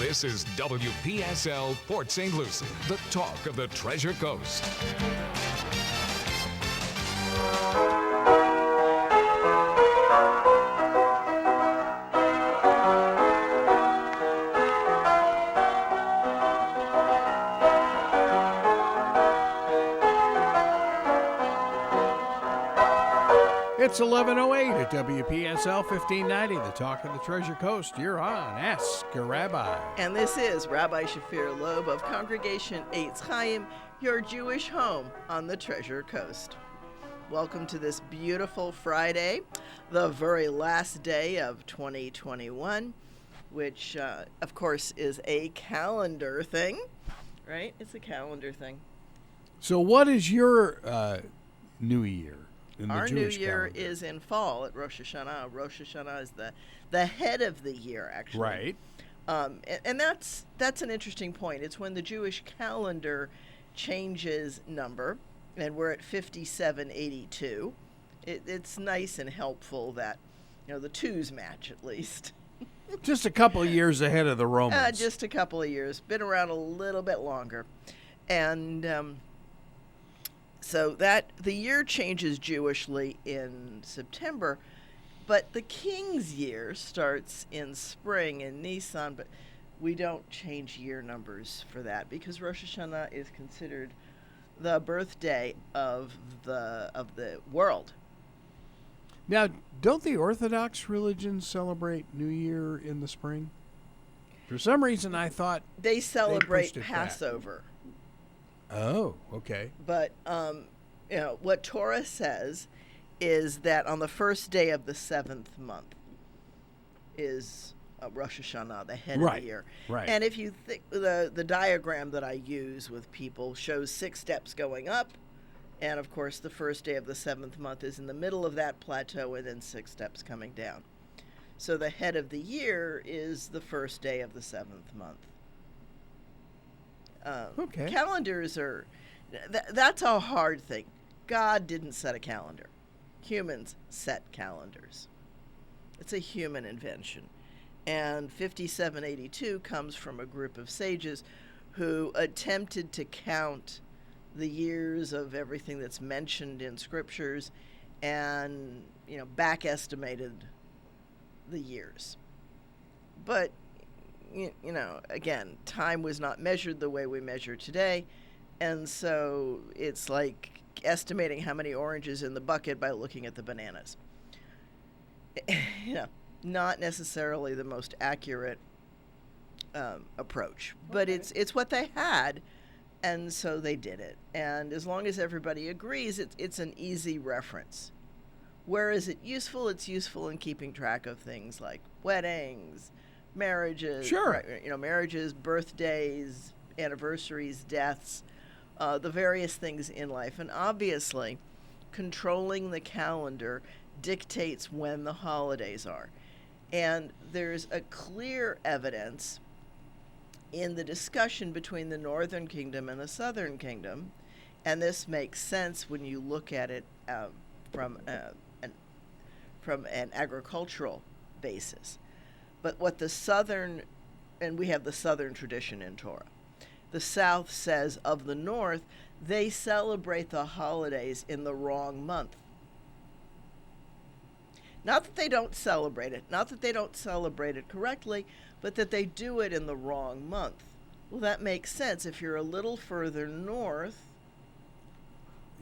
This is WPSL Port St. Lucie, the talk of the Treasure Coast. It's 11:08 at WPSL 1590, the talk of the Treasure Coast. You're on Ask a Rabbi. And this is Rabbi Shafir Loeb of Congregation Eitz Chayim, your Jewish home on the Treasure Coast. Welcome to this beautiful Friday, the very last day of 2021, which, of course, is a calendar thing, right? It's a calendar thing. So what is your new year? Our new year is in fall at Rosh Hashanah. Rosh Hashanah is the head of the year, actually. Right. And that's an interesting point. It's when the Jewish calendar changes number, and we're at 5782. It's nice and helpful that, the twos match at least. Just a couple of years ahead of the Romans. Just a couple of years. Been around a little bit longer. And so that the year changes Jewishly in September, but the King's year starts in spring in Nisan, but we don't change year numbers for that because Rosh Hashanah is considered the birthday of the world. Now, don't the Orthodox religions celebrate New Year in the spring? For some reason, I thought they celebrate pushed it Passover. back. Oh, okay. But, what Torah says is that on the first day of the seventh month is Rosh Hashanah, the head of the year. Right. And if you think the diagram that I use with people shows 6 steps going up, and of course the first day of the seventh month is in the middle of that plateau, and then 6 steps coming down. So the head of the year is the first day of the seventh month. Okay. Calendars are, that's a hard thing. God didn't set a calendar. Humans set calendars. It's a human invention. And 5782 comes from a group of sages who attempted to count the years of everything that's mentioned in scriptures and, back estimated the years. But again, time was not measured the way we measure today, and so it's like estimating how many oranges in the bucket by looking at the bananas. Not necessarily the most accurate approach, but it's what they had, and so they did it. And as long as everybody agrees, it's an easy reference. Where is it useful? It's useful in keeping track of things like weddings, marriages, sure. Marriages, birthdays, anniversaries, deaths, the various things in life. And obviously, controlling the calendar dictates when the holidays are. And there's a clear evidence in the discussion between the Northern Kingdom and the Southern Kingdom, and this makes sense when you look at it from an agricultural basis. But what the Southern, and we have the Southern tradition in Torah, the South says of the North, they celebrate the holidays in the wrong month. Not that they don't celebrate it, not that they don't celebrate it correctly, but that they do it in the wrong month. Well, that makes sense. If you're a little further north.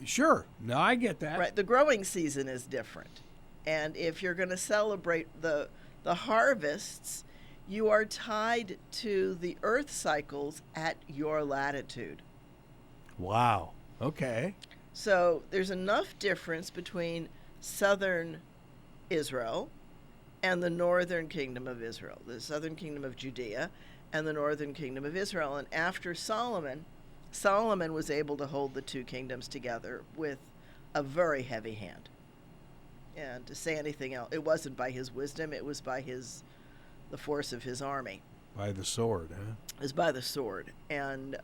Sure. No, I get that. Right. The growing season is different. And if you're going to celebrate the harvests, you are tied to the earth cycles at your latitude. Wow. Okay. So there's enough difference between southern Israel and the northern kingdom of Israel, the southern kingdom of Judea and the northern kingdom of Israel. And after Solomon was able to hold the two kingdoms together with a very heavy hand. And to say anything else, it wasn't by his wisdom, it was by the force of his army. By the sword, huh? It was by the sword. And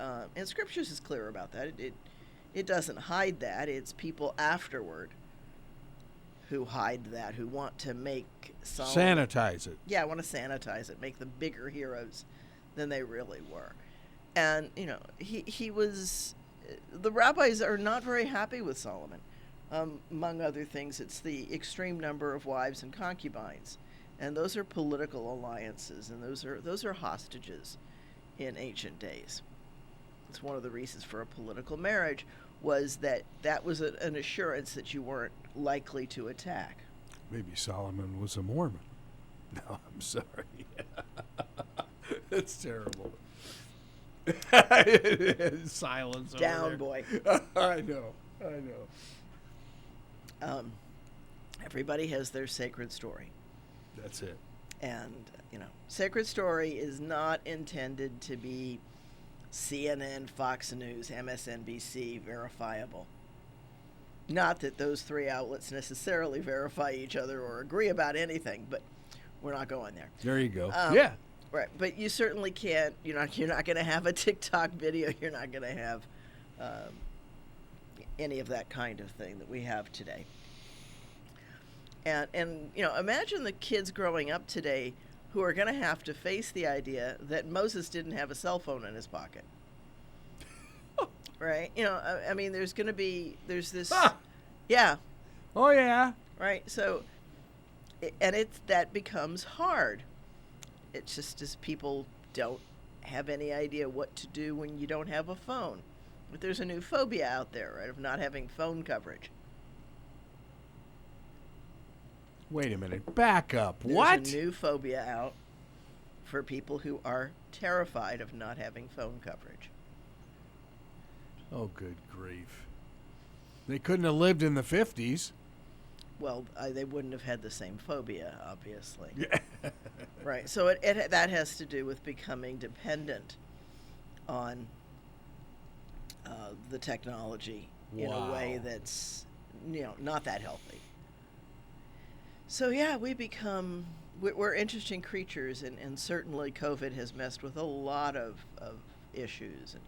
Scriptures is clear about that. It doesn't hide that. It's people afterward who hide that, who want to make Solomon... Sanitize it. Yeah, want to sanitize it, make them bigger heroes than they really were. And, he was, the rabbis are not very happy with Solomon. Among other things, it's the extreme number of wives and concubines. And those are political alliances, and those are hostages in ancient days. It's one of the reasons for a political marriage was that was an assurance that you weren't likely to attack. Maybe Solomon was a Mormon. No, I'm sorry. That's terrible. Silence. Down, over boy. there. I know. Everybody has their sacred story. That's it. And, sacred story is not intended to be CNN, Fox News, MSNBC verifiable. Not that those three outlets necessarily verify each other or agree about anything, but we're not going there. There you go. Yeah. Right, but you certainly can't. You're not going to have a TikTok video. You're not going to have any of that kind of thing that we have today. And imagine the kids growing up today who are going to have to face the idea that Moses didn't have a cell phone in his pocket. Right? I mean, there's this. Yeah. Oh yeah. Right. So, that becomes hard. It's just as people don't have any idea what to do when you don't have a phone. But there's a new phobia out there, right, of not having phone coverage. Wait a minute. Back up. There's What? a new phobia out for people who are terrified of not having phone coverage. Oh, good grief. They couldn't have lived in the 50s. Well, they wouldn't have had the same phobia, obviously. Right. So that has to do with becoming dependent on the technology in a way that's, not that healthy. So, yeah, we're interesting creatures, and certainly COVID has messed with a lot of issues. And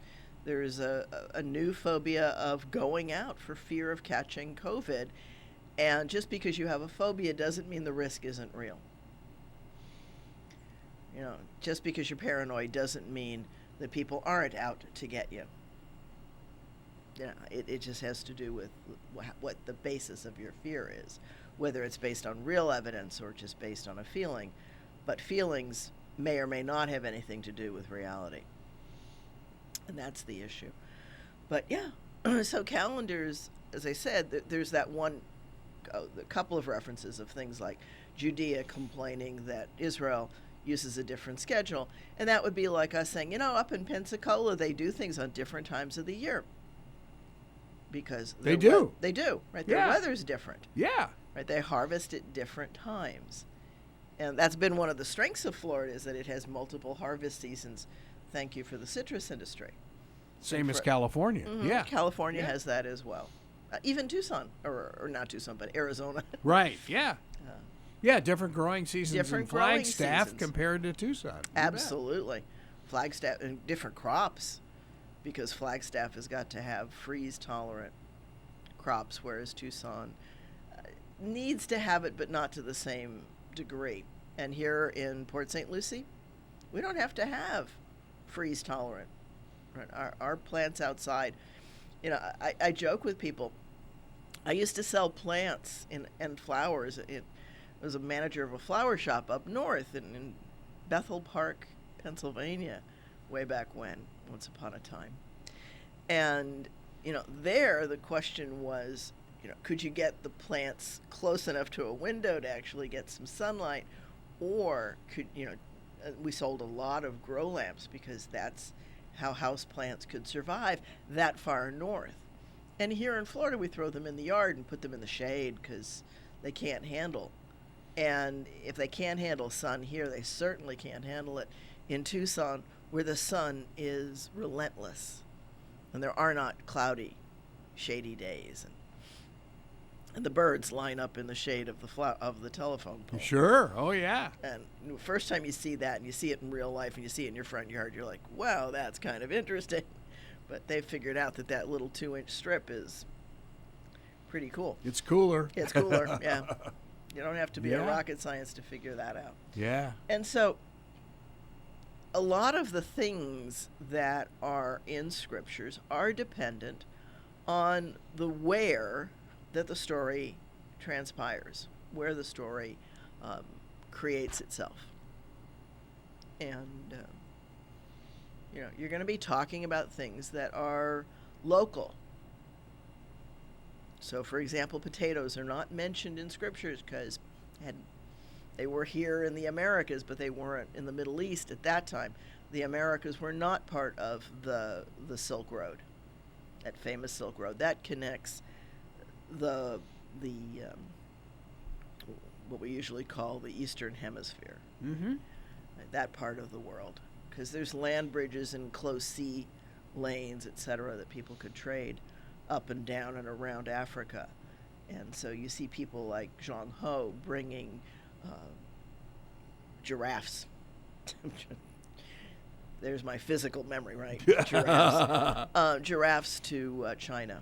there's a new phobia of going out for fear of catching COVID. And just because you have a phobia doesn't mean the risk isn't real. Just because you're paranoid doesn't mean that people aren't out to get you. It just has to do with what the basis of your fear is, whether it's based on real evidence or just based on a feeling. But feelings may or may not have anything to do with reality. And that's the issue. But yeah, so calendars, as I said, there's that one, a couple of references of things like Judea complaining that Israel uses a different schedule. And that would be like us saying, up in Pensacola, they do things on different times of the year. Because they do. They do, right? Their weather's different. Yeah. Right? They harvest at different times. And that's been one of the strengths of Florida, is that it has multiple harvest seasons. Thank you for the citrus industry. Same as California. Mm-hmm. Yeah. California has that as well. Even Tucson, or not Tucson, but Arizona. Right, yeah. Yeah, different growing seasons different in Flagstaff seasons. Compared to Tucson. Absolutely. Flagstaff, and different crops, because Flagstaff has got to have freeze-tolerant crops, whereas Tucson needs to have it, but not to the same degree. And here in Port St. Lucie, we don't have to have freeze-tolerant. Right? Our plants outside, I joke with people. I used to sell plants and flowers. I was a manager of a flower shop up north in Bethel Park, Pennsylvania, way back when, once upon a time. And, there the question was, could you get the plants close enough to a window to actually get some sunlight? Or could, we sold a lot of grow lamps because that's how house plants could survive that far north. And here in Florida, we throw them in the yard and put them in the shade because they can't handle. And if they can't handle sun here, they certainly can't handle it in Tucson, where the sun is relentless. And there are not cloudy, shady days. And the birds line up in the shade of the telephone pole. Sure. Oh, yeah. And the first time you see that, and you see it in real life, and you see it in your front yard, you're like, wow, that's kind of interesting. But they've figured out that little 2-inch strip is pretty cool. It's cooler. It's cooler, yeah. You don't have to be a rocket science to figure that out. Yeah. And so a lot of the things that are in scriptures are dependent on the where that the story transpires, where the story creates itself. And, you're going to be talking about things that are local. So, for example, potatoes are not mentioned in scriptures because they were here in the Americas, but they weren't in the Middle East at that time. The Americas were not part of the Silk Road, that famous Silk Road. That connects the what we usually call the Eastern Hemisphere, that part of the world, because there's land bridges and close sea lanes, etc., that people could trade up and down and around Africa. And so you see people like Zhang Ho bringing giraffes. There's my physical memory, right? Giraffes to China.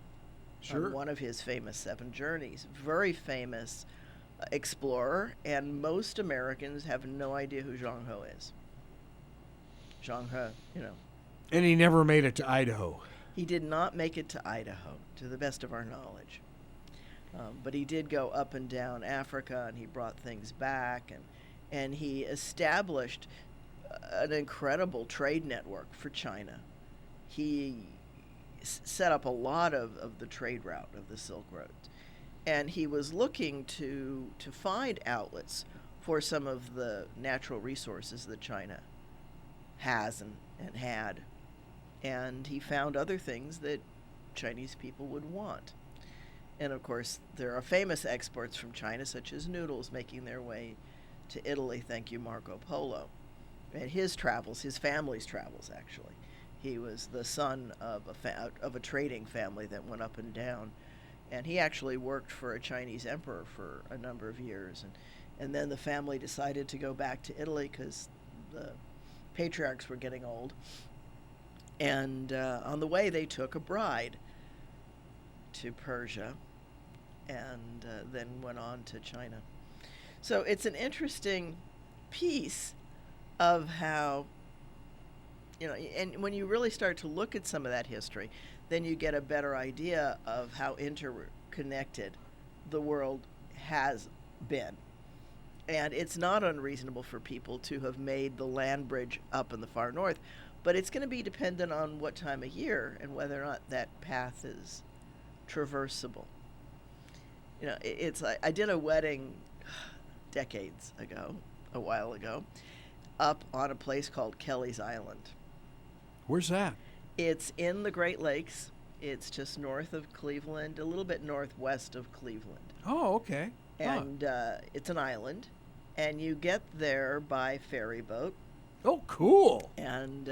Sure. On one of his famous 7 journeys. Very famous explorer, and most Americans have no idea who Zhang Ho is. Zhang He, And he never made it to Idaho. He did not make it to Idaho, to the best of our knowledge. But he did go up and down Africa, and he brought things back, and he established an incredible trade network for China. He set up a lot of the trade route of the Silk Road. And he was looking to find outlets for some of the natural resources that China has and had. And he found other things that Chinese people would want. And of course, there are famous exports from China, such as noodles, making their way to Italy. Thank you, Marco Polo. And his travels, his family's travels, actually. He was the son of a trading family that went up and down. And he actually worked for a Chinese emperor for a number of years. And then the family decided to go back to Italy because the patriarchs were getting old. And on the way, they took a bride to Persia and then went on to China. So it's an interesting piece of how, and when you really start to look at some of that history, then you get a better idea of how interconnected the world has been. And it's not unreasonable for people to have made the land bridge up in the far north, but it's going to be dependent on what time of year and whether or not that path is traversable. It's like I did a wedding decades ago, a while ago, up on a place called Kelly's Island. Where's that? It's in the Great Lakes. It's just north of Cleveland, a little bit northwest of Cleveland. Oh, okay. And it's an island, and you get there by ferry boat. Oh, cool. And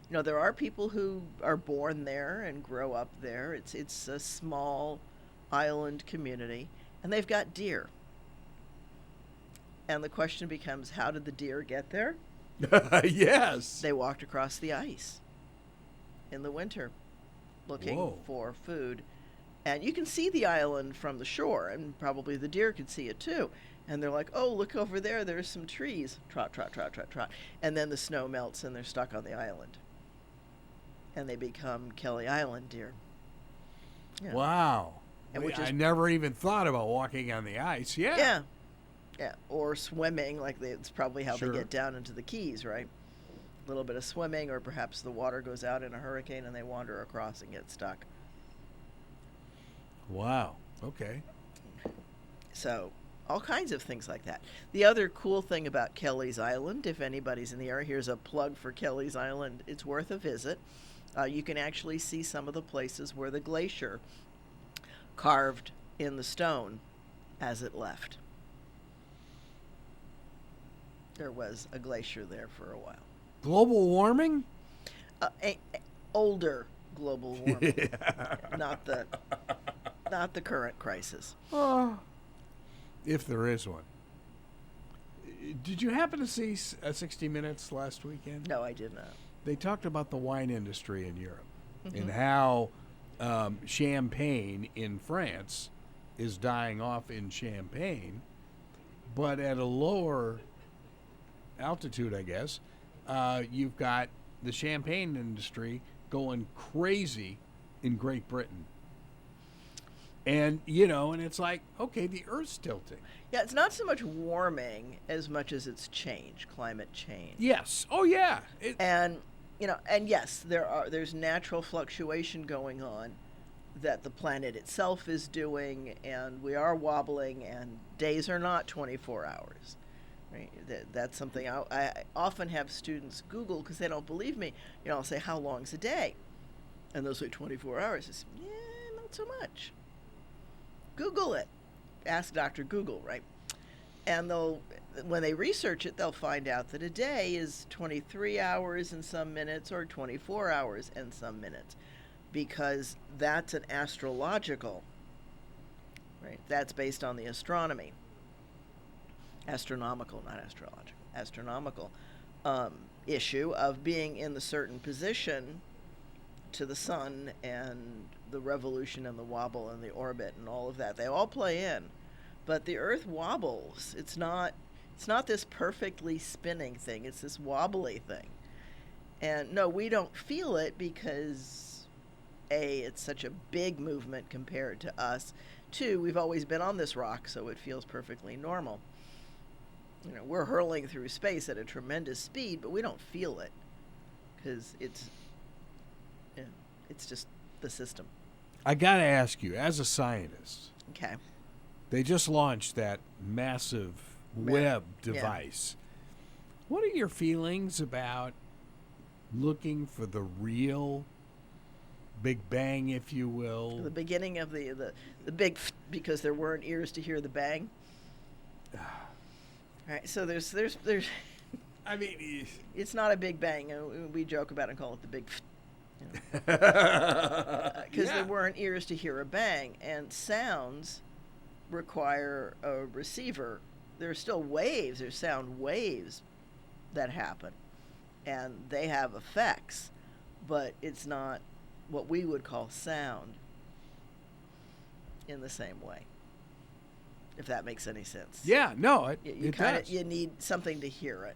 there are people who are born there and grow up there. It's a small island community, and they've got deer. And the question becomes, how did the deer get there? Yes. They walked across the ice in the winter looking for food. And you can see the island from the shore, and probably the deer could see it too. And they're like, oh, look over there, there's some trees. Trot, trot, trot, trot, trot. And then the snow melts and they're stuck on the island. And they become Kelly Island deer. Yeah. Wow. And I never even thought about walking on the ice. Yeah. Yeah. Or swimming, it's probably how Sure. they get down into the Keys, right? A little bit of swimming, or perhaps the water goes out in a hurricane and they wander across and get stuck. Wow. Okay. So, all kinds of things like that. The other cool thing about Kelly's Island, if anybody's in the area, here's a plug for Kelly's Island. It's worth a visit. You can actually see some of the places where the glacier carved in the stone as it left. There was a glacier there for a while. Global warming? Older global warming, not the current crisis. If there is one. Did you happen to see 60 Minutes last weekend? No, I did not. They talked about the wine industry in Europe and how champagne in France is dying off in Champagne, but at a lower altitude, I guess, you've got the champagne industry going crazy in Great Britain. And, and it's like, okay, the Earth's tilting. Yeah, it's not so much warming as much as it's change, climate change. Yes. Oh, yeah. And yes, there's natural fluctuation going on that the planet itself is doing, and we are wobbling, and days are not 24 hours. Right? That's something I often have students Google because they don't believe me. I'll say, how long's a day? And they'll say 24 hours. I say, yeah, not so much. Google it. Ask Dr. Google, right? And when they research it, they'll find out that a day is 23 hours and some minutes or 24 hours and some minutes, because that's an astrological, right? That's based on the astronomical, not astrological, astronomical issue of being in the certain position to the sun and the revolution and the wobble and the orbit and all of that. They all play in. But the Earth wobbles. It's not this perfectly spinning thing. It's this wobbly thing. And no, we don't feel it because, A, it's such a big movement compared to us. 2, we've always been on this rock, so it feels perfectly normal. We're hurling through space at a tremendous speed, but we don't feel it because it's just the system. I got to ask you, as a scientist, okay, they just launched that massive web device. Yeah. What are your feelings about looking for the real Big Bang, if you will? The beginning of the big, because there weren't ears to hear the bang. All right, so there's. I mean, it's not a Big Bang. We joke about it and call it the big. Because there weren't ears to hear a bang, and sounds require a receiver. There are still waves. There's sound waves that happen, and they have effects, but it's not what we would call sound in the same way, if that makes any sense. Yeah, no, it does. You need something to hear it.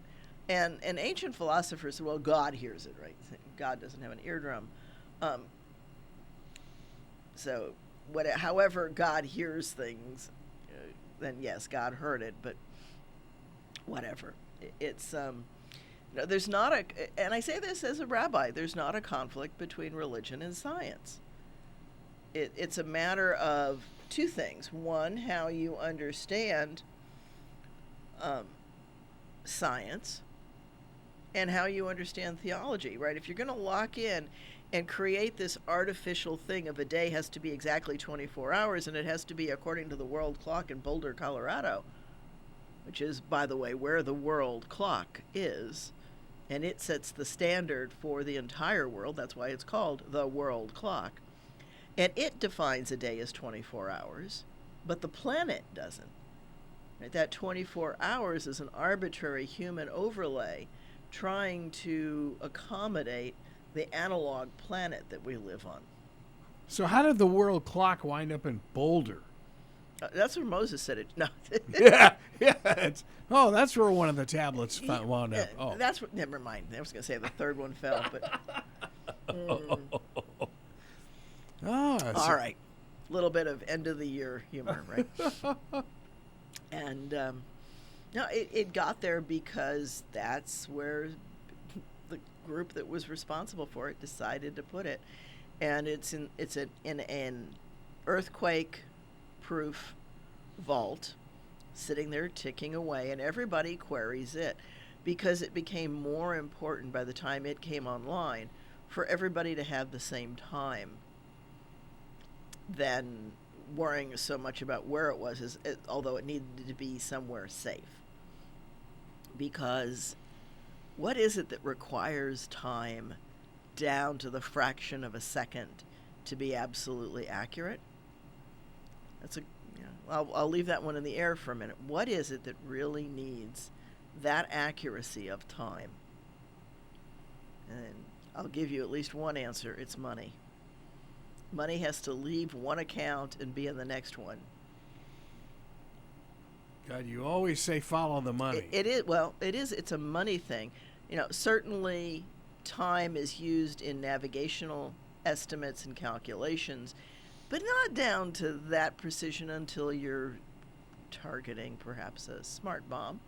And ancient philosophers said, well, God hears it, right? God doesn't have an eardrum. However God hears things, then yes, God heard it, but whatever. It's, there's not and I say this as a rabbi, there's not a conflict between religion and science. It's a matter of two things. One, how you understand science, and how you understand theology, right? If you're going to lock in and create this artificial thing of a day has to be exactly 24 hours, and it has to be according to the world clock in Boulder, Colorado, which is, by the way, where the world clock is, and it sets the standard for the entire world. That's why it's called the world clock. And it defines a day as 24 hours, but the planet doesn't. Right? That 24 hours is an arbitrary human overlay trying to accommodate the analog planet that we live on. So how did the world clock wind up in Boulder? That's where Moses said it. No. yeah. That's where one of the tablets wound up. Oh, never mind. I was going to say the third one fell, but. All right. A little bit of end of the year humor, right? And no, it got there because that's where the group that was responsible for it decided to put it, and it's in an earthquake-proof vault, sitting there ticking away, and everybody queries it because it became more important by the time it came online for everybody to have the same time than worrying so much about where it was, although it needed to be somewhere safe. Because what is it that requires time down to the fraction of a second to be absolutely accurate? I'll leave that one in the air for a minute. What is it that really needs that accuracy of time? And I'll give you at least one answer. It's money. Money has to leave one account and be in the next one. God, you always say follow the money. It is. Well, it is. It's a money thing. Certainly time is used in navigational estimates and calculations, but not down to that precision until you're targeting perhaps a smart bomb.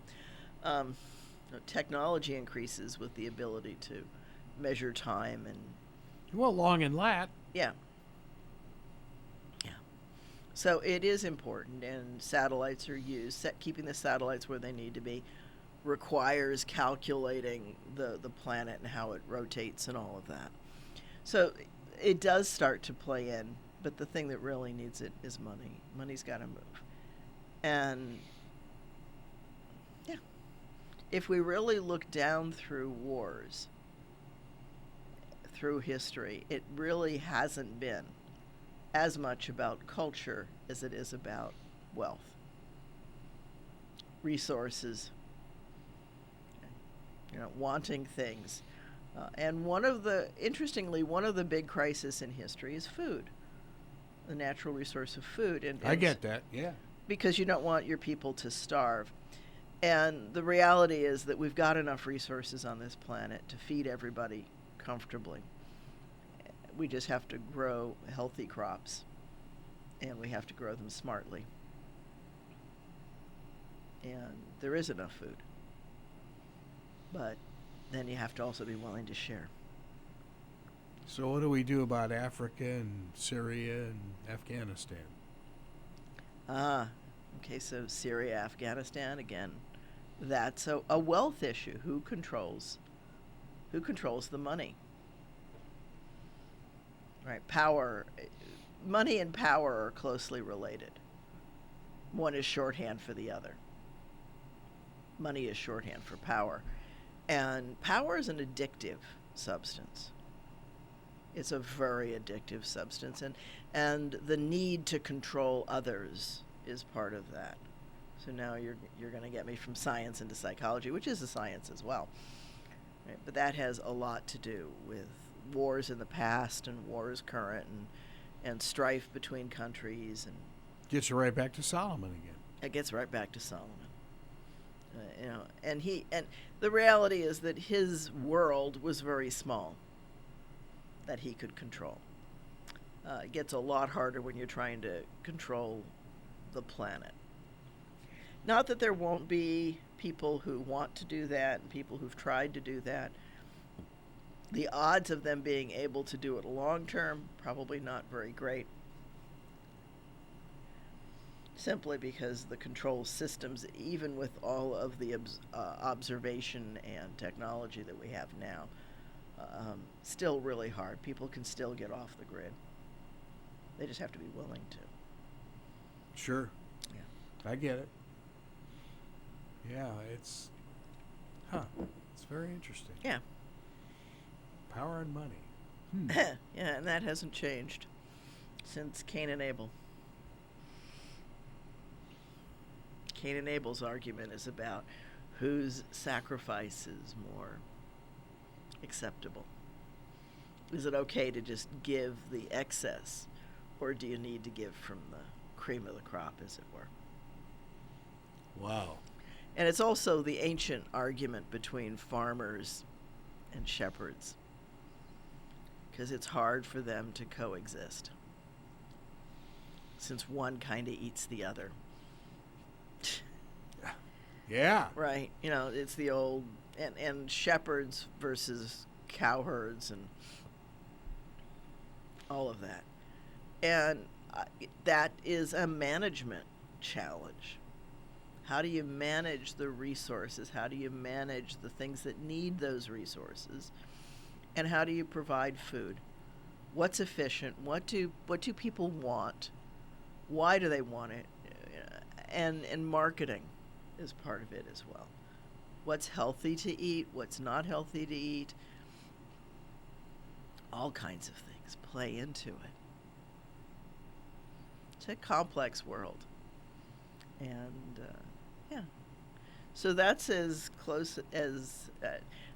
Technology increases with the ability to measure time and long and lat. yeah. So it is important, and satellites are used. Keeping the satellites where they need to be requires calculating the planet and how it rotates and all of that. So it does start to play in, but the thing that really needs it is money. Money's got to move. And yeah, if we really look down through wars, through history, it really hasn't been as much about culture as it is about wealth, resources, wanting things. And interestingly, one of the big crises in history is food, the natural resource of food. And I get that, yeah. Because you don't want your people to starve. And the reality is that we've got enough resources on this planet to feed everybody comfortably. We just have to grow healthy crops, and we have to grow them smartly. And there is enough food. But then you have to also be willing to share. So what do we do about Africa and Syria and Afghanistan? Okay, so Syria, Afghanistan, again, that's a wealth issue. Who controls the money? Right, money and power are closely related. One is shorthand for the other. Money is shorthand for power. And power is an addictive substance. It's a very addictive substance. And the need to control others is part of that. So now you're going to get me from science into psychology, which is a science as well. Right? But that has a lot to do with wars in the past and wars current and strife between countries, and gets you right back to Solomon again. It gets right back to Solomon. And the reality is that his world was very small that he could control. It gets a lot harder when you're trying to control the planet. Not that there won't be people who want to do that and people who've tried to do that. The odds of them being able to do it long term, probably not very great. Simply because the control systems, even with all of the observation and technology that we have now, still really hard. People can still get off the grid. They just have to be willing to. Sure. Yeah. I get it. Yeah, it's very interesting. Yeah. Power and money. Yeah, and that hasn't changed since Cain and Abel. Cain and Abel's argument is about whose sacrifice is more acceptable. Is it okay to just give the excess, or do you need to give from the cream of the crop, as it were? Wow. And it's also the ancient argument between farmers and shepherds, because it's hard for them to coexist, since one kind of eats the other. Yeah. Right. It's the old, and shepherds versus cowherds and all of that. And that is a management challenge. How do you manage the resources? How do you manage the things that need those resources? And how do you provide food? What's efficient? What do people want? Why do they want it? And marketing is part of it as well. What's healthy to eat? What's not healthy to eat? All kinds of things play into it. It's a complex world. And yeah. So that's as close as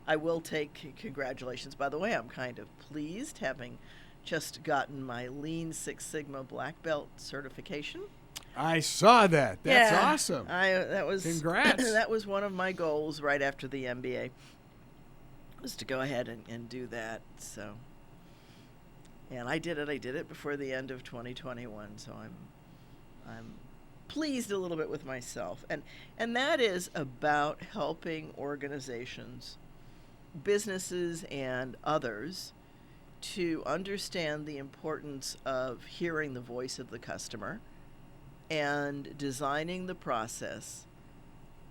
I will take. Congratulations. By the way, I'm kind of pleased, having just gotten my Lean Six Sigma Black Belt certification. I saw that. That's Yeah, awesome. that was Congrats. That was one of my goals right after the MBA. was to go ahead and do that. So, and I did it. I did it before the end of 2021. So I'm pleased a little bit with myself, and that is about helping organizations, businesses, and others to understand the importance of hearing the voice of the customer and designing the process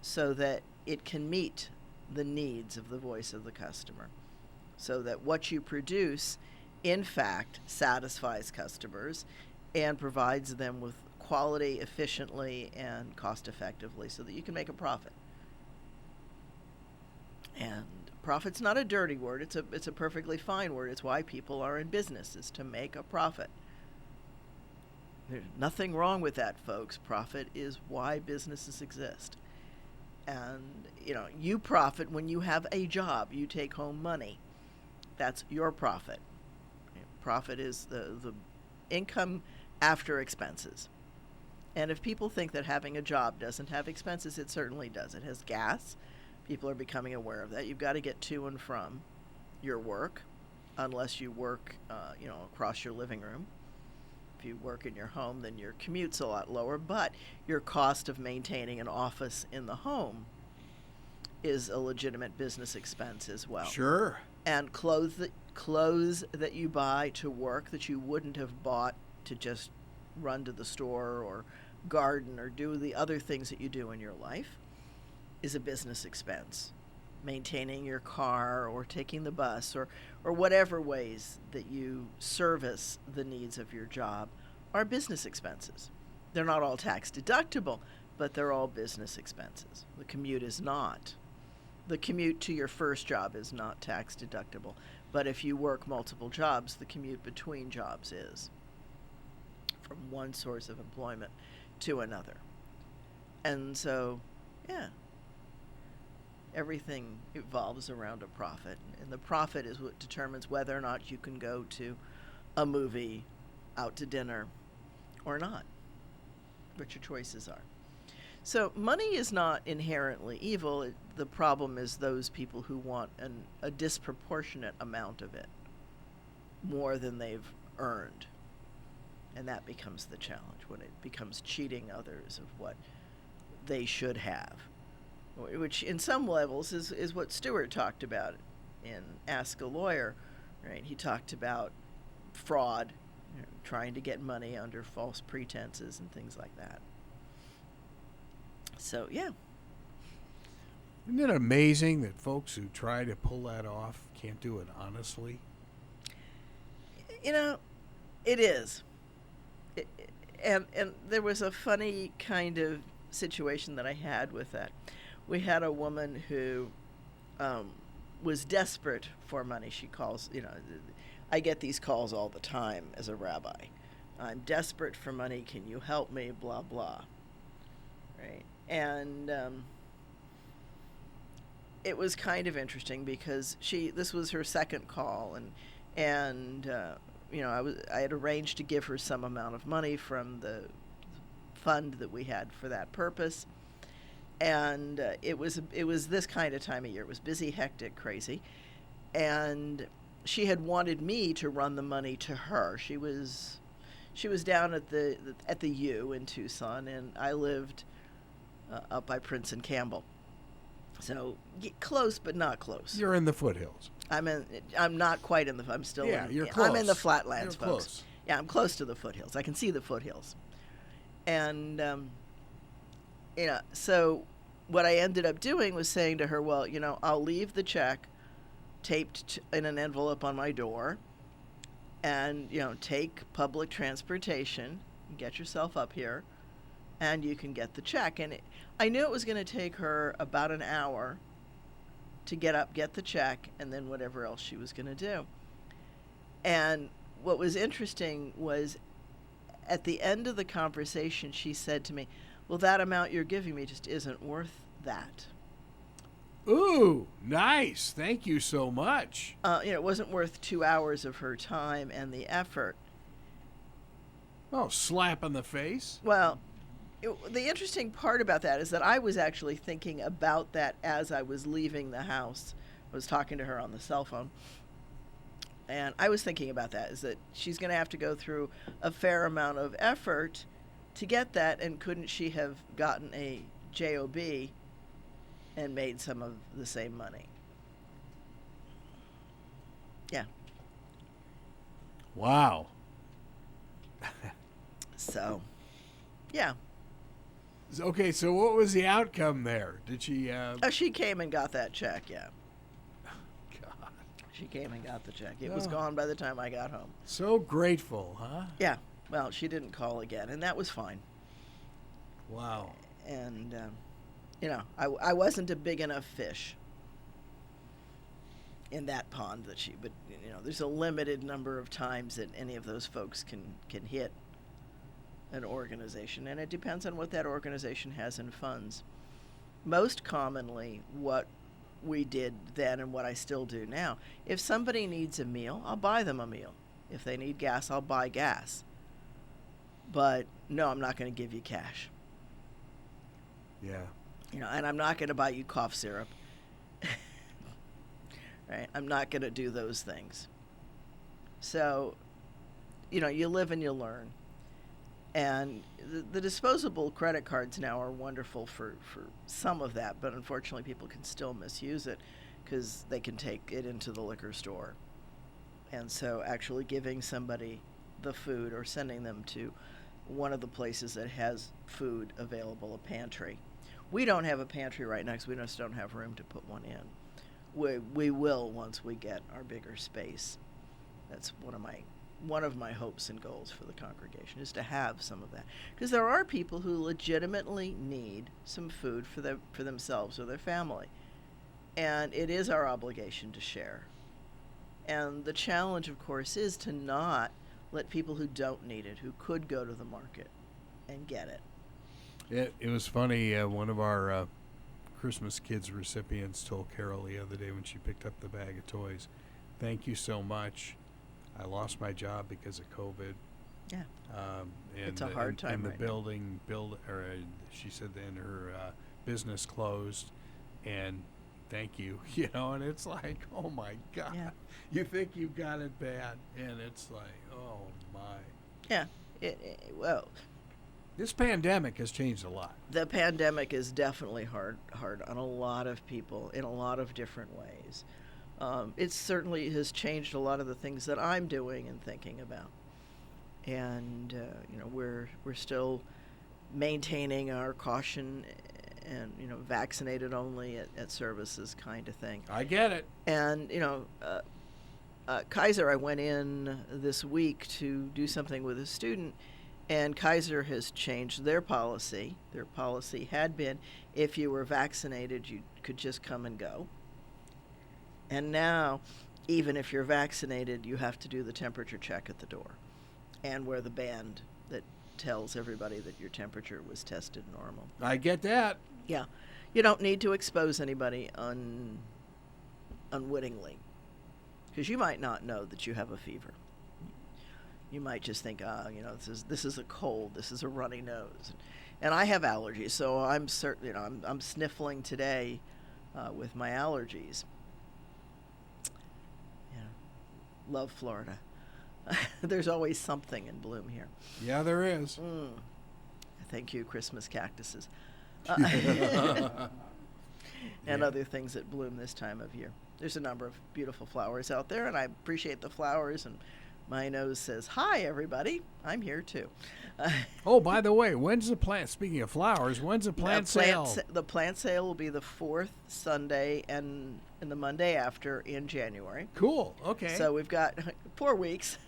so that it can meet the needs of the voice of the customer, so that what you produce in fact satisfies customers and provides them with quality efficiently and cost effectively so that you can make a profit. And profit's not a dirty word, it's a perfectly fine word. It's why people are in business, is to make a profit. There's nothing wrong with that, folks. Profit is why businesses exist. And you profit when you have a job, you take home money. That's your profit. Profit is the income after expenses. And if people think that having a job doesn't have expenses, it certainly does. It has gas. People are becoming aware of that. You've got to get to and from your work, unless you work, across your living room. If you work in your home, then your commute's a lot lower, but your cost of maintaining an office in the home is a legitimate business expense as well. Sure. And clothes that you buy to work that you wouldn't have bought to just run to the store or garden or do the other things that you do in your life is a business expense. Maintaining your car or taking the bus or whatever ways that you service the needs of your job are business expenses. They're not all tax deductible, but they're all business expenses. The commute is not. The commute to your first job is not tax deductible, but if you work multiple jobs, the commute between jobs is, from one source of employment to another. And so, everything evolves around a profit, and the profit is what determines whether or not you can go to a movie, out to dinner, or not, what your choices are. So money is not inherently evil. The problem is those people who want a disproportionate amount of it, more than they've earned. And that becomes the challenge, when it becomes cheating others of what they should have, which in some levels is what Stewart talked about in Ask a Lawyer, right? He talked about fraud, trying to get money under false pretenses and things like that. So, yeah. Isn't it amazing that folks who try to pull that off can't do it honestly? It is. And there was a funny kind of situation that I had with that. We had a woman who was desperate for money. She calls, I get these calls all the time as a rabbi. I'm desperate for money. Can you help me? Blah, blah. Right? And it was kind of interesting because this was her second call, and I had arranged to give her some amount of money from the fund that we had for that purpose. And it was this kind of time of year. It was busy, hectic, crazy. And she had wanted me to run the money to her. She was down at the U in Tucson, and I lived up by Prince and Campbell. So close, but not close. You're in the foothills. I'm not quite in the. I'm still. You're close. I'm in the flatlands, you're folks. Close. Yeah, I'm close to the foothills. I can see the foothills. And so what I ended up doing was saying to her, well, I'll leave the check taped in an envelope on my door, and take public transportation, get yourself up here, and you can get the check. And I knew it was going to take her about an hour to get up, get the check, and then whatever else she was going to do. And what was interesting was at the end of the conversation, she said to me, well, that amount you're giving me just isn't worth that. Ooh, nice. Thank you so much. It wasn't worth 2 hours of her time and the effort. Oh, slap in the face. Well, the interesting part about that is that I was actually thinking about that as I was leaving the house I was talking to her on the cell phone. And I was thinking about that, is that she's going to have to go through a fair amount of effort to get that, and couldn't she have gotten a job and made some of the same money? Yeah. Wow. So, yeah. Okay, so what was the outcome there? Did she... Oh, she came and got that check, yeah. God. She came and got the check. It was gone by the time I got home. So grateful, huh? Yeah. Well, she didn't call again, and that was fine. Wow. And, I wasn't a big enough fish in that pond that she, but, there's a limited number of times that any of those folks can hit an organization, and it depends on what that organization has in funds. Most commonly, what we did then and what I still do now, if somebody needs a meal, I'll buy them a meal. If they need gas, I'll buy gas. But no, I'm not going to give you cash. Yeah. And I'm not going to buy you cough syrup. Right? I'm not going to do those things. So, you live and you learn. And the disposable credit cards now are wonderful for some of that, but unfortunately people can still misuse it because they can take it into the liquor store. And so actually giving somebody the food or sending them to one of the places that has food available, a pantry. We don't have a pantry right now because we just don't have room to put one in. We will once we get our bigger space. That's one of my hopes and goals for the congregation, is to have some of that, because there are people who legitimately need some food for themselves or their family, and it is our obligation to share. And the challenge, of course, is to not let people who don't need it, who could go to the market and get it. It was funny. One of our Christmas Kids recipients told Carol the other day when she picked up the bag of toys, "Thank you so much. I lost my job because of COVID." Yeah. And it's a hard time. And the right she said then her business closed, and thank you, and it's like, oh my God, Yeah. You think you've got it bad, and it's like, oh my. Yeah. Well, this pandemic has changed a lot. the pandemic is definitely hard on a lot of people in a lot of different ways. It certainly has changed a lot of the things that I'm doing and thinking about. And, we're still maintaining our caution and, vaccinated only at services kind of thing. I get it. And, Kaiser, I went in this week to do something with a student, and Kaiser has changed their policy. Their policy had been, if you were vaccinated, you could just come and go. And now, even if you're vaccinated, you have to do the temperature check at the door and wear the band that tells everybody that your temperature was tested normal. I get that. Yeah. You don't need to expose anybody unwittingly, because you might not know that you have a fever. You might just think, this is a cold, this is a runny nose. And I have allergies, so I'm certain, I'm sniffling today with my allergies. Love Florida. There's always something in bloom here. Yeah, there is. Thank you, Christmas cactuses. And other things that bloom this time of year. There's a number of beautiful flowers out there, and I appreciate the flowers, and my nose says, "Hi, everybody. I'm here, too." Oh, by the way, when's the plant? Speaking of flowers, when's the plant sale? The plant sale will be the fourth Sunday and the Monday after in January. Cool. Okay. So we've got 4 weeks,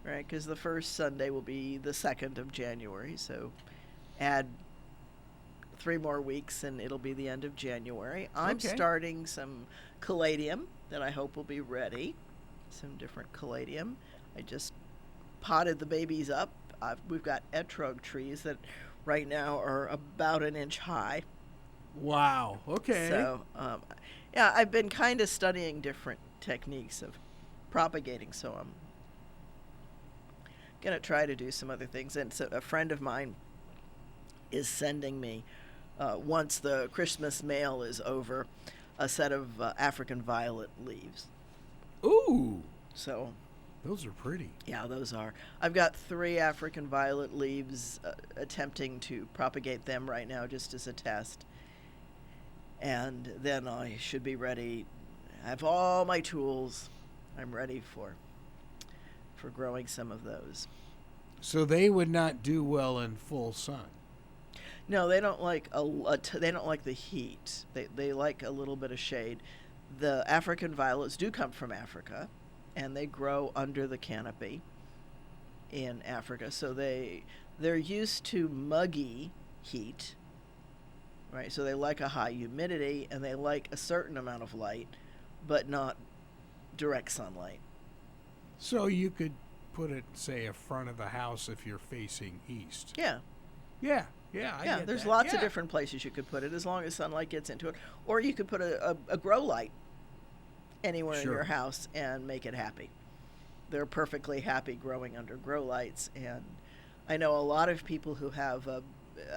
right? Because the first Sunday will be the 2nd of January. So add 3 more weeks and it'll be the end of January. I'm starting some caladium that I hope will be ready. Some different caladium. I just potted the babies up. We've got etrog trees that right now are about 1 inch high. Wow. Okay. So, I've been kind of studying different techniques of propagating. So I'm going to try to do some other things. And so a friend of mine is sending me, once the Christmas mail is over, a set of African violet leaves. Ooh, So, those are pretty. yeah, those are. I've got 3 African violet leaves, attempting to propagate them right now just as a test. And then I should be ready. I have all my tools. I'm ready for growing some of those. So they would not do well in full sun. No, they don't like they don't like the heat. They like a little bit of shade. The African violets do come from Africa, and they grow under the canopy in Africa. So they're used to muggy heat, right? So they like a high humidity, and they like a certain amount of light, but not direct sunlight. So you could put it, say, in front of the house if you're facing east. Yeah. Yeah, yeah, I get There's that. lots Yeah. of different places you could put it as long as sunlight gets into it. Or you could put a grow light anywhere in Sure. your house and make it happy. They're perfectly happy growing under grow lights. And I know a lot of people who have a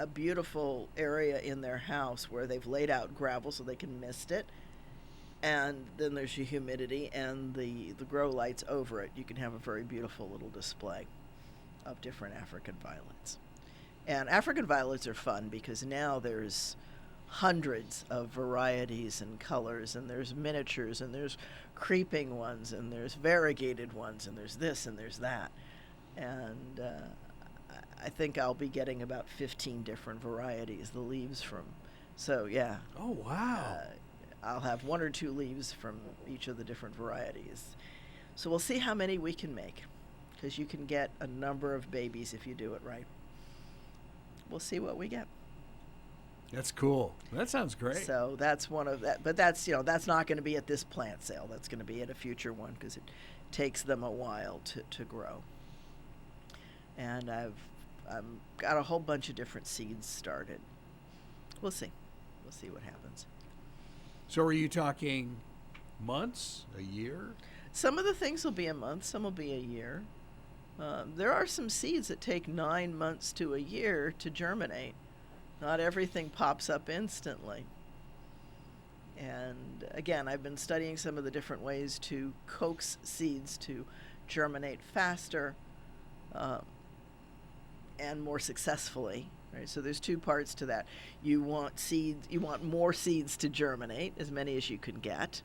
beautiful area in their house where they've laid out gravel so they can mist it. And then there's your humidity and the grow lights over it. You can have a very beautiful little display of different African violets. And African violets are fun because now there's hundreds of varieties and colors, and there's miniatures, and there's creeping ones, and there's variegated ones, and there's this and there's that. And I think I'll be getting about 15 different varieties, the leaves from. So, yeah. Oh, wow. I'll have 1 or 2 leaves from each of the different varieties. So we'll see how many we can make, because you can get a number of babies if you do it right. We'll see what we get. That's cool. That sounds great. So that's one of that. But that's that's not going to be at this plant sale. That's going to be at a future one because it takes them a while to grow. And I've got a whole bunch of different seeds started. We'll see. We'll see what happens. So are you talking months, a year? Some of the things will be a month. Some will be a year. There are some seeds that take 9 months to a year to germinate. Not everything pops up instantly. And again, I've been studying some of the different ways to coax seeds to germinate faster and more successfully. Right? So there's 2 parts to that. You want more seeds to germinate, as many as you can get,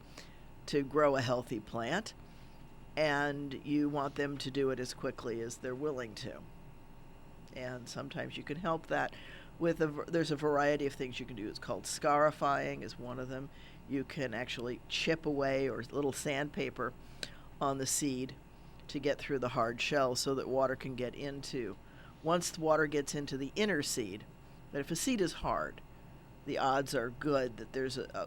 to grow a healthy plant. And you want them to do it as quickly as they're willing to. And sometimes you can help that with there's a variety of things you can do. It's called scarifying is one of them. You can actually chip away or little sandpaper on the seed to get through the hard shell so that water can get into. Once the water gets into the inner seed, but if a seed is hard, the odds are good that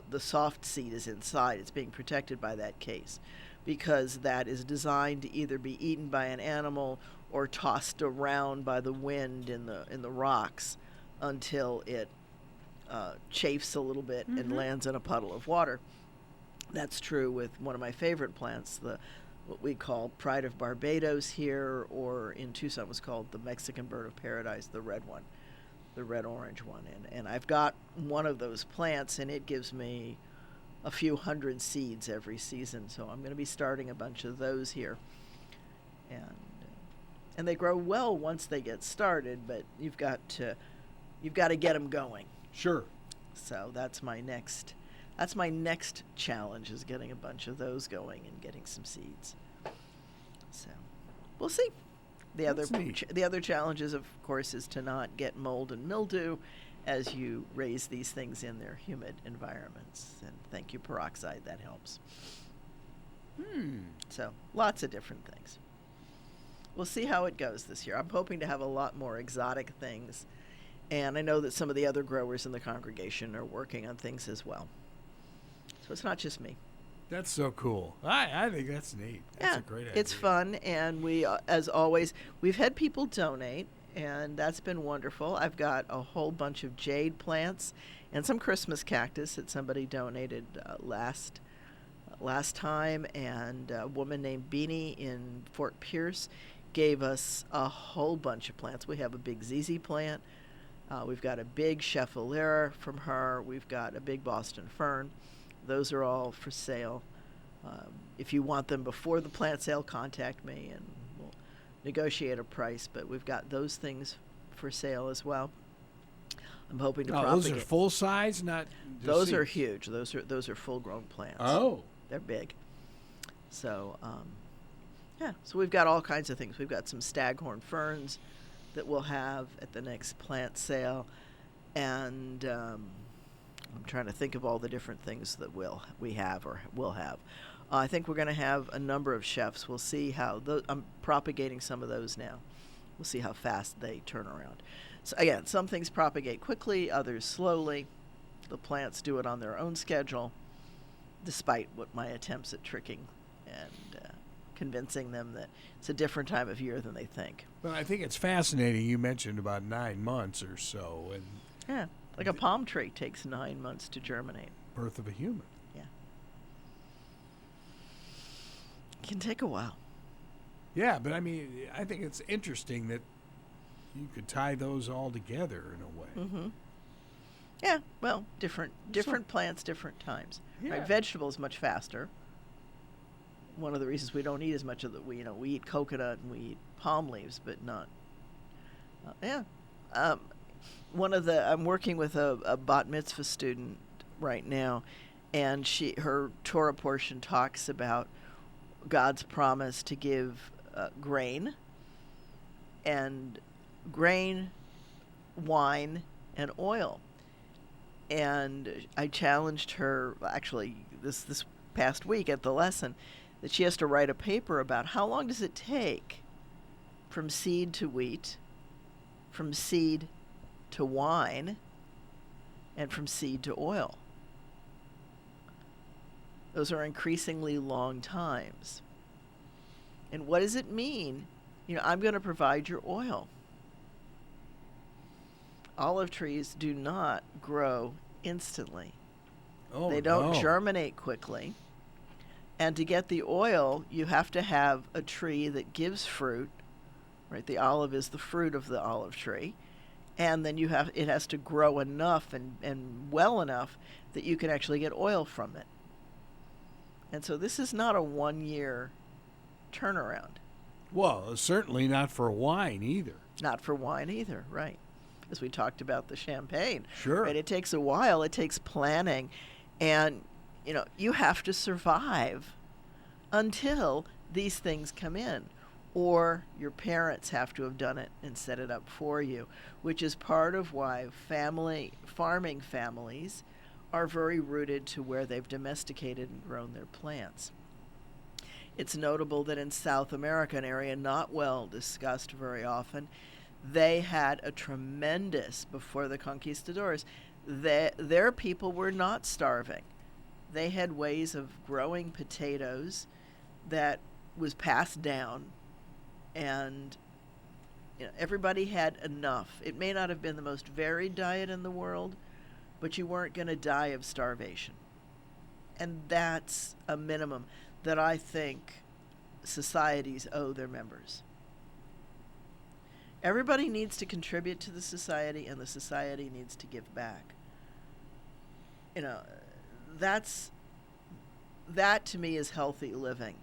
the soft seed is inside. It's being protected by that case, because that is designed to either be eaten by an animal or tossed around by the wind in the rocks until it chafes a little bit and lands in a puddle of water. That's true with one of my favorite plants, what we call Pride of Barbados here, or in Tucson was called the Mexican bird of paradise, the red one, the red-orange one. And I've got one of those plants, and it gives me a few hundred seeds every season, so I'm going to be starting a bunch of those here. And they grow well once they get started, but you've got to get them going. Sure. So that's my next challenge, is getting a bunch of those going and getting some seeds. So we'll see. The other challenges, of course, is to not get mold and mildew as you raise these things in their humid environments. And thank you, peroxide, that helps. So lots of different things. We'll see how it goes this year. I'm hoping to have a lot more exotic things. And I know that some of the other growers in the congregation are working on things as well. So it's not just me. That's so cool. I think that's neat. That's a great idea. It's fun. And we, as always, we've had people donate, and that's been wonderful. I've got a whole bunch of jade plants and some Christmas cactus that somebody donated last time. And a woman named Beanie in Fort Pierce gave us a whole bunch of plants. We have a big ZZ plant. We've got a big Schefflera from her. We've got a big Boston fern. Those are all for sale. If you want them before the plant sale, contact me and we'll negotiate a price. But we've got those things for sale as well. I'm hoping to propagate. Those are full size, not. Those are huge. Those are full grown plants. Oh, they're big. So so we've got all kinds of things. We've got some staghorn ferns that we'll have at the next plant sale, and I'm trying to think of all the different things that we have or will have. I think we're going to have a number of chefs. We'll see how I'm propagating some of those now. We'll see how fast they turn around. So again, some things propagate quickly, others slowly. The plants do it on their own schedule, despite what my attempts at tricking and convincing them that it's a different time of year than they think. Well, I think it's fascinating. You mentioned about 9 months or so, and yeah, like a palm tree takes 9 months to germinate. Birth of a human. Yeah, it can take a while. Yeah, but I mean, I think it's interesting that you could tie those all together in a way. Mm-hmm. Yeah, well, different plants, different times. Yeah. Right, vegetables much faster. One of the reasons we don't eat as much of we eat coconut and we eat palm leaves, but not. I'm working with a bat mitzvah student right now, and her Torah portion talks about God's promise to give grain, wine, and oil. And I challenged her, actually, this past week at the lesson, that she has to write a paper about how long does it take from seed to wheat, from seed to wine, and from seed to oil. Those are increasingly long times. And what does it mean? I'm going to provide your oil. Olive trees do not grow instantly. Oh, they don't no. germinate quickly. And to get the oil, you have to have a tree that gives fruit. Right? The olive is the fruit of the olive tree. And then it has to grow enough and well enough that you can actually get oil from it. And so this is not a 1-year turnaround. Well, certainly not for wine either. Not for wine either, right. As we talked about the champagne. Sure. Right? It takes a while. It takes planning. And, you have to survive until these things come in. Or your parents have to have done it and set it up for you, which is part of why farming families are very rooted to where they've domesticated and grown their plants. It's notable that in South America, an area not well discussed very often, they had a tremendous, before the conquistadors, their people were not starving. They had ways of growing potatoes that was passed down, and everybody had enough. It may not have been the most varied diet in the world, but you weren't going to die of starvation. And that's a minimum that I think societies owe their members. Everybody needs to contribute to the society, and the society needs to give back. That to me is healthy living.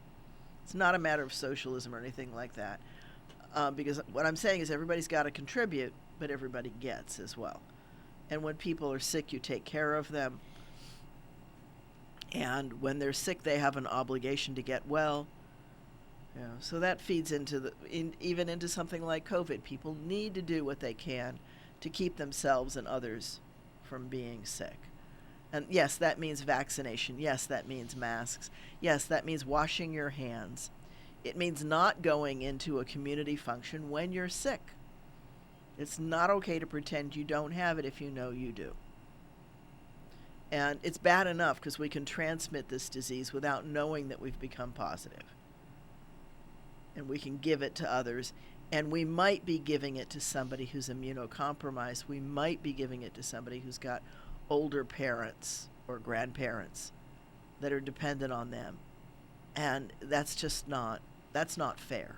It's not a matter of socialism or anything like that. Because what I'm saying is everybody's got to contribute, but everybody gets as well. And when people are sick, you take care of them. And when they're sick, they have an obligation to get well. So that feeds into even into something like COVID. People need to do what they can to keep themselves and others from being sick. And yes, that means vaccination. Yes, that means masks. Yes, that means washing your hands. It means not going into a community function when you're sick. It's not okay to pretend you don't have it if you know you do. And it's bad enough because we can transmit this disease without knowing that we've become positive. And we can give it to others. And we might be giving it to somebody who's immunocompromised. We might be giving it to somebody who's got older parents or grandparents that are dependent on them. And that's not fair.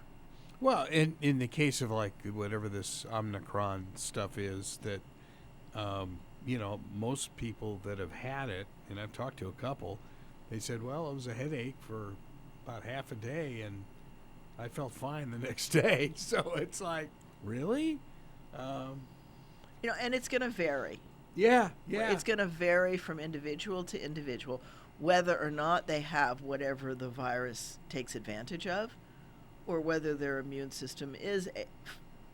Well, in the case of like whatever this Omicron stuff is, that most people that have had it and I've talked to a couple, they said, well, it was a headache for about half a day, and I felt fine the next day. So it's like, really? And it's going to vary. Yeah. It's going to vary from individual to individual, whether or not they have whatever the virus takes advantage of, or whether their immune system is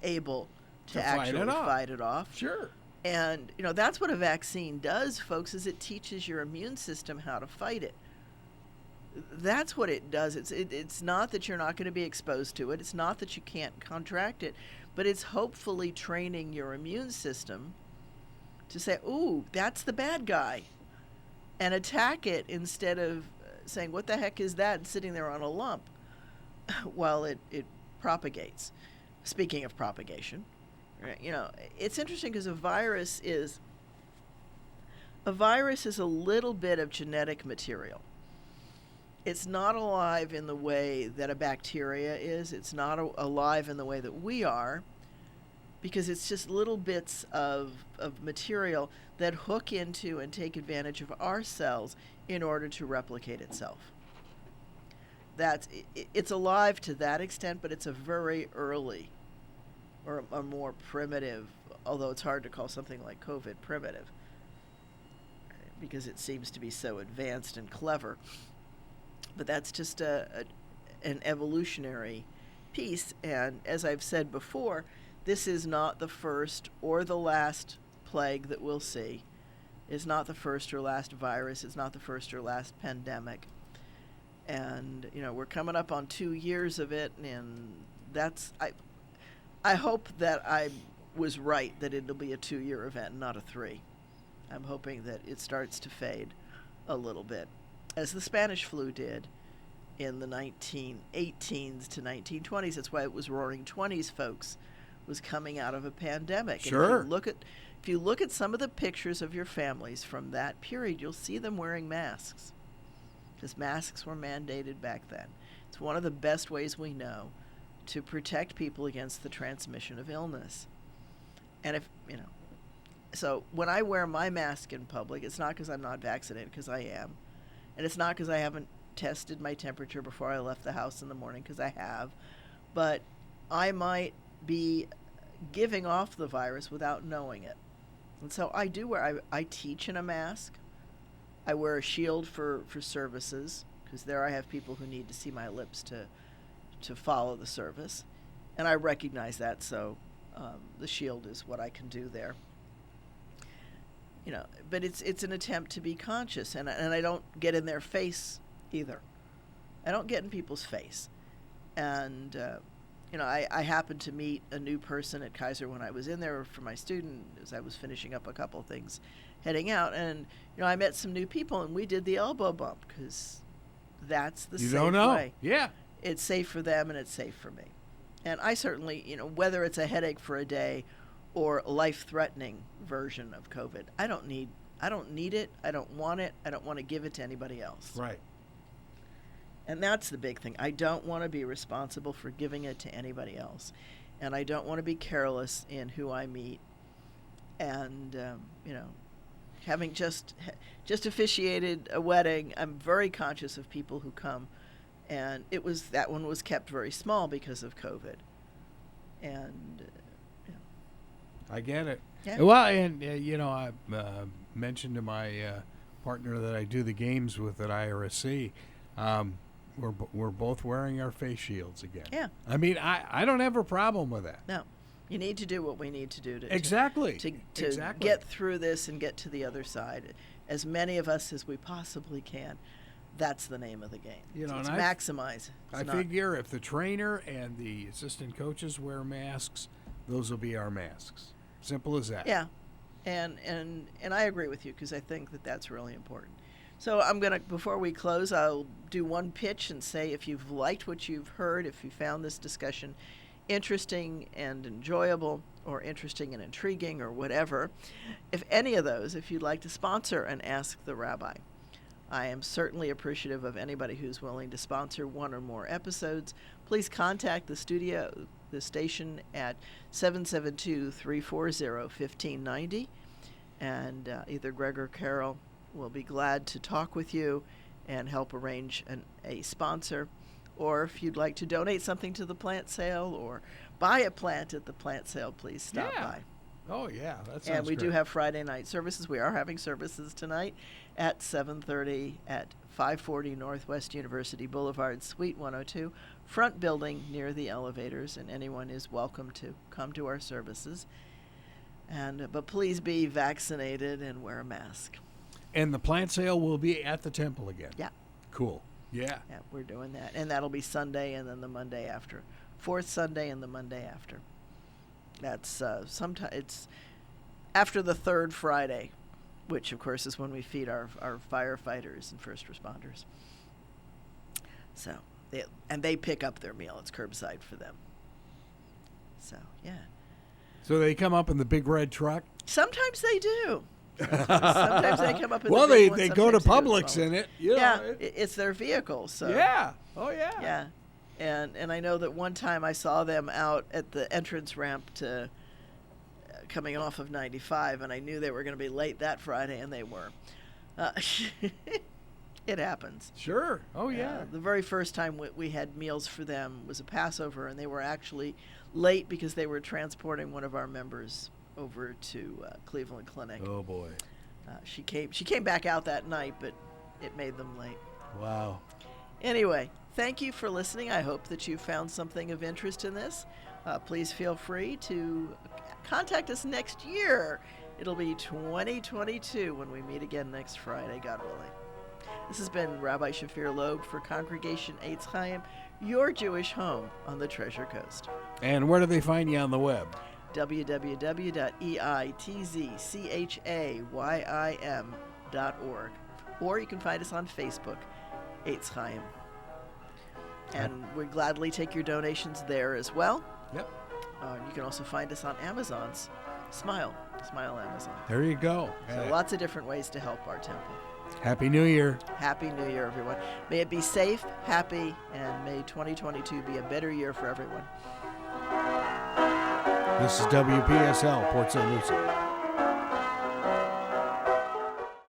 able to actually fight it off. Sure. And, that's what a vaccine does, folks, is it teaches your immune system how to fight it. That's what it does. It's not that you're not going to be exposed to it. It's not that you can't contract it, but it's hopefully training your immune system to say, ooh, that's the bad guy, and attack it instead of saying, what the heck is that, and sitting there on a lump while it propagates. Speaking of propagation, right, it's interesting because a virus is a little bit of genetic material. It's not alive in the way that a bacteria is. It's not alive in the way that we are, because it's just little bits of material that hook into and take advantage of our cells in order to replicate itself. It's alive to that extent, but it's a very early or a more primitive, although it's hard to call something like COVID primitive because it seems to be so advanced and clever. But that's just an evolutionary piece. And as I've said before, this is not the first or the last plague that we'll see. It's not the first or last virus. It's not the first or last pandemic. And, we're coming up on 2 years of it. And I hope that I was right, that it'll be a 2-year event, not a 3. I'm hoping that it starts to fade a little bit, as the Spanish flu did in the 1918s to 1920s. That's why it was Roaring 20s, folks, was coming out of a pandemic. Sure. And if you look at some of the pictures of your families from that period, you'll see them wearing masks, because masks were mandated back then. It's one of the best ways we know to protect people against the transmission of illness. And so when I wear my mask in public, it's not because I'm not vaccinated, because I am. And it's not because I haven't tested my temperature before I left the house in the morning, because I have. But I might be giving off the virus without knowing it. And so I do I teach in a mask. I wear a shield for services, because there I have people who need to see my lips to follow the service. And I recognize that, so the shield is what I can do there. But it's an attempt to be conscious, and I don't get in their face either. I don't get in people's face. And, I happened to meet a new person at Kaiser when I was in there for my student, as I was finishing up a couple things heading out. And, I met some new people, and we did the elbow bump, because that's the safe way. You don't know. Yeah. It's safe for them, and it's safe for me. And I certainly, whether it's a headache for a day or a life-threatening version of COVID, I don't need it. I don't want it. I don't want to give it to anybody else. Right. And that's the big thing. I don't want to be responsible for giving it to anybody else. And I don't want to be careless in who I meet. And, having just officiated a wedding, I'm very conscious of people who come. And that one was kept very small because of COVID. And, I get it. Yeah. Well, and, I mentioned to my partner that I do the games with at IRSC, we're both wearing our face shields again. Yeah. I mean, I don't have a problem with that. No. You need to do what we need to do to exactly get through this and get to the other side. As many of us as we possibly can. That's the name of the game. It's maximize. I figure if the trainer and the assistant coaches wear masks, those will be our masks. Simple as that. Yeah. And I agree with you, because I think that that's really important. So before we close, I'll do one pitch and say, if you've liked what you've heard, if you found this discussion interesting and enjoyable, or interesting and intriguing, or whatever, if you'd like to sponsor and Ask the Rabbi, I am certainly appreciative of anybody who's willing to sponsor one or more episodes. Please contact the station at 772-340-1590, and either Greg or Carol we'll be glad to talk with you and help arrange a sponsor. Or if you'd like to donate something to the plant sale or buy a plant at the plant sale, please stop by. Oh, yeah. That sounds And we do great. have Friday night services. We are having services tonight at 7:30 at 540 Northwest University Boulevard, Suite 102, front building near the elevators. And anyone is welcome to come to our services. But please be vaccinated and wear a mask. And the plant sale will be at the temple again. Yeah. Cool. Yeah. Yeah, we're doing that. And that'll be Sunday and then the Monday after. Fourth Sunday and the Monday after. That's sometimes it's after the third Friday, which of course is when we feed our firefighters and first responders. So, they pick up their meal. It's curbside for them. So, yeah. So they come up in the big red truck? Sometimes they do. Sometimes they come up in Well, the big one, they go to sometimes they do Publix small in ones. it. You know, Yeah, it's their vehicle. So yeah. Oh, yeah. yeah, and I know that one time I saw them out at the entrance ramp to coming off of 95, and I knew they were going to be late that Friday, and they were. It happens. Sure. Oh, yeah. The very first time we had meals for them was a Passover, and they were actually late because they were transporting one of our members over to Cleveland Clinic. Oh, boy. She came back out that night, but it made them late. Wow. Anyway, thank you for listening. I hope that you found something of interest in this. Please feel free to contact us next year. It'll be 2022 when we meet again next Friday, God willing. This has been Rabbi Shafir Loeb for Congregation Eitz Chayim, your Jewish home on the Treasure Coast. And where do they find you on the web? www.eitzchayim.org. Or you can find us on Facebook, Eitz Chayim. And we'd gladly take your donations there as well. Yep. You can also find us on Amazon's Smile Amazon. There you go. So lots of different ways to help our temple. Happy New Year. Happy New Year, everyone. May it be safe, happy, and may 2022 be a better year for everyone. This is WPSL, Port St. Lucie.